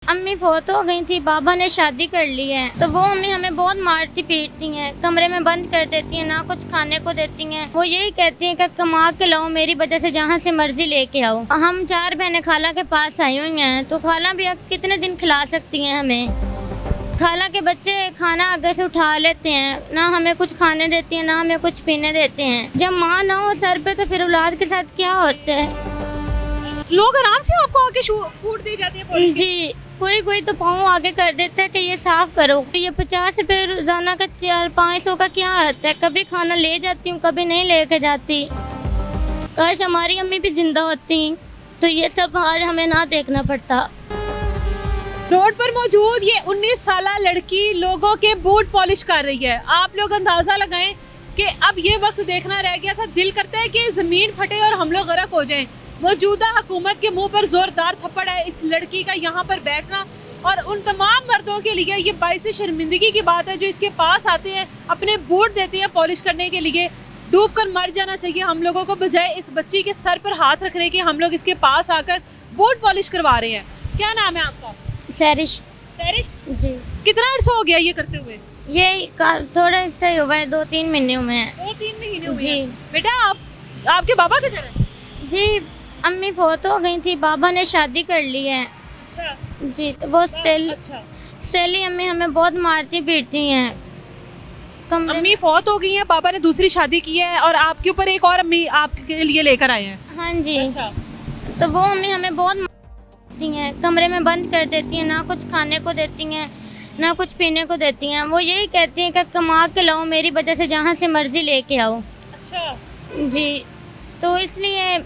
अम्मी फोत हो गई थी, बाबा ने शादी कर ली है, तो वो अम्मी हमें बहुत मारती पीटती हैं, कमरे में बंद कर देती हैं, ना कुछ खाने को देती हैं। वो यही कहती हैं कि कमा के लाओ, मेरी वजह से जहाँ से मर्जी लेके आओ। हम 4 बहनें खाला के पास आई हुई हैं, तो खाला भी अब कितने दिन खिला सकती हैं हमें। खाला के बच्चे खाना आगे से उठा लेते हैं, ना हमें कुछ खाने देती हैं, ना हमें कुछ पीने देते हैं। जब माँ ना हो सर पे, तो फिर औलाद के साथ क्या होता है। लोग आराम से आपको आके फूट दी जाती है पुलिस की? जी, कोई तो पाँव आगे कर देता है कि ये साफ करो। ये 50 रुपये रोजाना का 400-500 का क्या आता है। कभी खाना ले जाती हूँ, कभी नहीं लेके जाती। काश हमारी अम्मी भी जिंदा होती तो ये सब आज हमें ना देखना पड़ता। रोड पर मौजूद ये 19 साल लड़की लोगों के बूट पॉलिश कर रही है। आप लोग अंदाजा लगाएं कि अब ये वक्त देखना रह गया था। दिल करता है कि जमीन फटे और हम लोग गर्क हो जाएं। मौजूदा हुकूमत के मुंह पर जोरदार थप्पड़ है इस लड़की का यहाँ पर बैठना। और उन तमाम मर्दों के लिए ये बाइस शर्मिंदगी की बात है जो इसके पास आते हैं, अपने बूट देते हैं पॉलिश करने के लिए। डूब कर मर जाना चाहिए हम लोगों को, बजाय इस बच्ची के सर पर हाथ रखने के हम लोग इसके पास आकर बूट पॉलिश करवा रहे हैं। क्या नाम है आपका? सैरिश। सैरिश जी। कितना अर्सा हो गया ये करते हुए? ये थोड़ा सही हुआ है, 2-3 महीने हुए हैं। 2-3 महीने हुए जी। हैं। बेटा आपके बाबा किधर है? जी, अम्मी फोत हो गई थी, बाबा ने शादी कर ली है। अच्छा। जी, तो वो अच्छा। सेली अम्मी हमें बहुत मारती पीटती हैं। अम्मी फौत हो गई हैं, पापा ने दूसरी शादी की है और आपके ऊपर एक और अम्मी आपके लिए लेकर आए हैं। हाँ जी। अच्छा। तो वो अम्मी हमें बहुत मारती हैं, कमरे में बंद कर देती हैं, ना कुछ खाने को देती हैं, ना कुछ पीने को देती हैं। वो यही कहती हैं कि कमा के लाओ, मेरी वजह से जहाँ से मर्जी लेके आओ। अच्छा। जी, तो इसलिए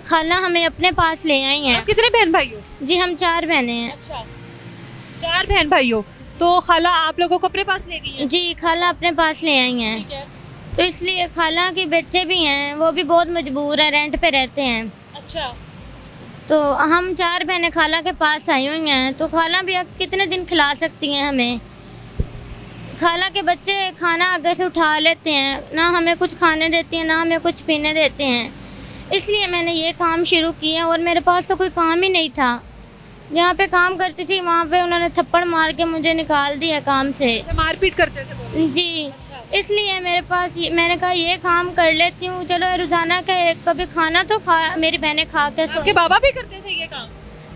खाला हमें अपने पास ले आई हैं। आप कितने बहन भाई हो? जी, हम 4 बहनें हैं। अच्छा, 4 बहन भाई हो, तो खाला आप लोगों को अपने पास ले गई है? जी, खाला अपने पास ले आई हैं। ठीक है। तो इसलिए खाला के बच्चे भी हैं, वो भी बहुत मजबूर हैं, रेंट पे रहते हैं। अच्छा। तो हम 4 बहनें खाला के पास आई हुई हैं, तो खाला भी अब कितने दिन खिला सकती हैं हमें। खाला के बच्चे खाना आगे से उठा लेते हैं, ना हमें कुछ खाने देती हैं, ना हमें कुछ पीने देते हैं। इसलिए मैंने ये काम शुरू किया और मेरे पास तो कोई काम ही नहीं था। जहाँ पे काम करती थी वहाँ पे उन्होंने थप्पड़ मार के मुझे निकाल दिया काम से। अच्छा, मारपीट करते थे वो? जी। अच्छा। इसलिए मेरे पास मैंने कहा ये काम कर लेती हूँ, चलो रोजाना का कभी खाना तो मेरी बहनें खा के आपके बाबा भी करते थे ये काम?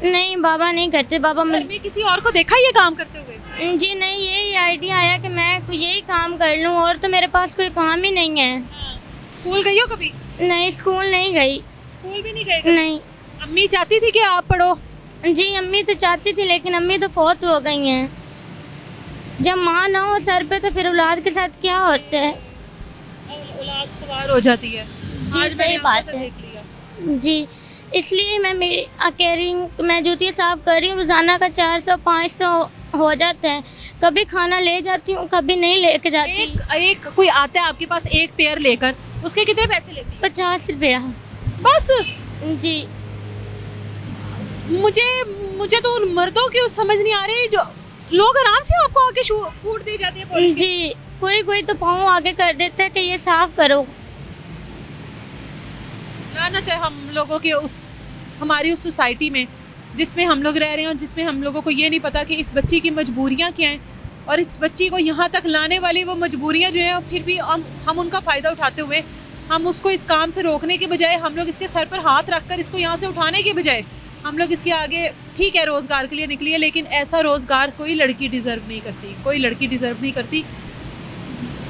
नहीं, बाबा नहीं करते। बाबा घर में किसी और को देखा ये काम करते हुए? जी नहीं, यही आइडिया आया कि मैं यही काम कर लूँ, और तो मेरे पास कोई काम ही नहीं है। हाँ। स्कूल गई हो कभी? नहीं, स्कूल नहीं गई। स्कूल भी नहीं गए कभी? नहीं। अम्मी चाहती थी कि आप पढ़ो? जी, अम्मी तो चाहती थी, लेकिन अम्मी तो फौत हो गई हैं। जब माँ ना हो सर पे, तो फिर औलाद के साथ क्या होता है। औलाद सवार हो जाती है। जी, आज सही मैंने बात आंखों से है। देख लिया। जी, इसलिए मैं मेरी कह रही हूँ, मैं जूतियाँ साफ कर रही हूँ, रोजाना का 400-500 हो जाता है। कभी खाना ले जाती हूँ, कभी नहीं लेके जाती। एक कोई आता है आपके पास एक पेयर लेकर, उसके कितने पैसे लेती है? 50 रुपया बस? जी। मुझे तो उन मर्दों की समझ नहीं आ रही जो लोग आराम से आपको आके फूट दी जाती है पुलिस की। जी, कोई तो पाँव आगे कर देता है कि ये साफ करो। लानत है हम लोगों के हमारी उस सोसाइटी में जिसमें हम लोग रह रहे हैं और जिसमें हम लोगों को ये नहीं पता कि इस बच्ची की मजबूरियाँ क्या हैं, और इस बच्ची को यहाँ तक लाने वाली वो मजबूरियाँ जो हैं, फिर भी हम उनका फ़ायदा उठाते हुए हम उसको इस काम से रोकने के बजाय, हम लोग इसके सर पर हाथ रखकर इसको यहाँ से उठाने के बजाय हम लोग इसके आगे, ठीक है रोज़गार के लिए निकली है, लेकिन ऐसा रोज़गार कोई लड़की डिज़र्व नहीं करती, कोई लड़की डिज़र्व नहीं करती।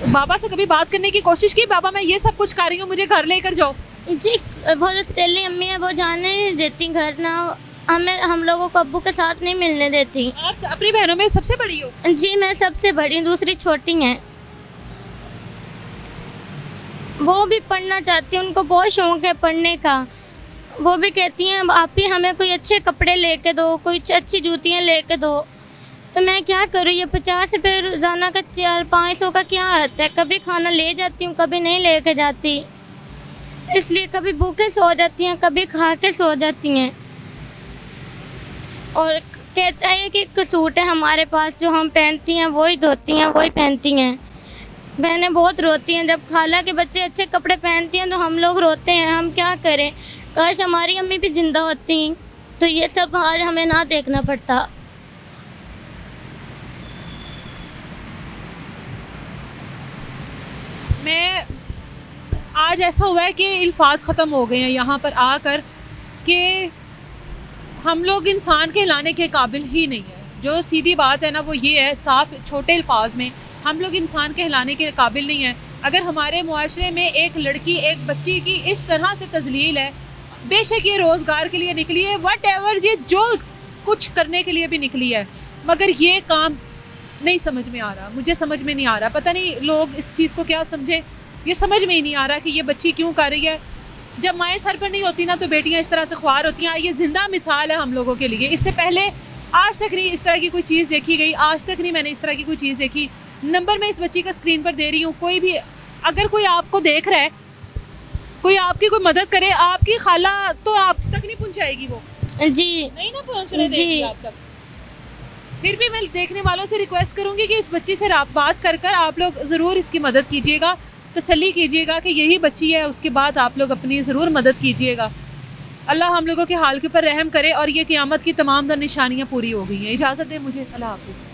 बाबा से कभी बात करने की कोशिश की, बाबा मैं ये सब कुछ कर रही हूँ, मुझे घर लेकर जाओ? जी, वो जो तेली अम्मी है वो जाने नहीं देती घर, ना हम लोगों को अब्बू के साथ नहीं मिलने देती। आप अपनी बहनों में सबसे बड़ी हो? जी, मैं सबसे बड़ी हूँ, दूसरी छोटी हैं। वो भी पढ़ना चाहती हैं, उनको बहुत शौक है पढ़ने का। वो भी कहती हैं आप ही हमें कोई अच्छे कपड़े लेके दो, कोई अच्छी जूतियाँ लेके दो। तो मैं क्या करूँ, ये 50 रुपये रोज़ाना का 400-500 का क्या आता है। कभी खाना ले जाती हूँ, कभी नहीं लेके जाती। इसलिए कभी भूखे सो जाती हैं, कभी खा के सो जाती हैं। और कहता है कि एक सूट है हमारे पास जो हम पहनती हैं, वही धोती हैं, वही पहनती हैं। बहनें बहुत रोती हैं, जब खाला के बच्चे अच्छे कपड़े पहनती हैं तो हम लोग रोते हैं। हम क्या करें, काश हमारी अम्मी भी जिंदा होती तो ये सब आज हमें ना देखना पड़ता। मैं आज ऐसा हुआ है कि अल्फाज ख़त्म हो गए हैं यहाँ पर आकर कि हम लोग इंसान कहलाने के काबिल ही नहीं है। जो सीधी बात है ना वो ये है, साफ छोटे अल्फाज में हम लोग इंसान कहलाने के काबिल नहीं है। अगर हमारे मुआशरे में एक लड़की एक बच्ची की इस तरह से तजलील है, बेशक ये रोज़गार के लिए निकली है, वट एवर ये जो कुछ करने के लिए भी निकली है, मगर ये काम नहीं समझ में आ रहा, मुझे समझ में नहीं आ रहा। पता नहीं लोग इस चीज़ को क्या समझे, ये समझ में ही नहीं आ रहा कि ये बच्ची क्यों कर रही है। जब माएँ सर पर नहीं होती ना तो बेटियाँ इस तरह से ख्वार होती हैं। ये ज़िंदा मिसाल है हम लोगों के लिए। इससे पहले आज तक नहीं इस तरह की कोई चीज़ देखी गई, आज तक नहीं मैंने इस तरह की कोई चीज़ देखी। नंबर मैं इस बच्ची का स्क्रीन पर दे रही हूँ, कोई भी अगर कोई आपको देख रहा है, कोई आपकी कोई मदद करे, आपकी खाला तो आप तक नहीं पहुँचाएगी, वो जी नहीं ना पहुँचने जी। देगी आप तक। फिर भी मैं देखने वालों से रिक्वेस्ट करूँगी कि इस बच्ची से बात कर कर आप लोग ज़रूर इसकी मदद कीजिएगा, तसल्ली कीजिएगा कि यही बच्ची है। उसके बाद आप लोग अपनी ज़रूर मदद कीजिएगा। अल्लाह हम लोगों के हाल के ऊपर रहम करे और ये क़यामत की तमाम निशानियाँ पूरी हो गई हैं। इजाज़त दें मुझे, अल्लाह हाफ़िज़।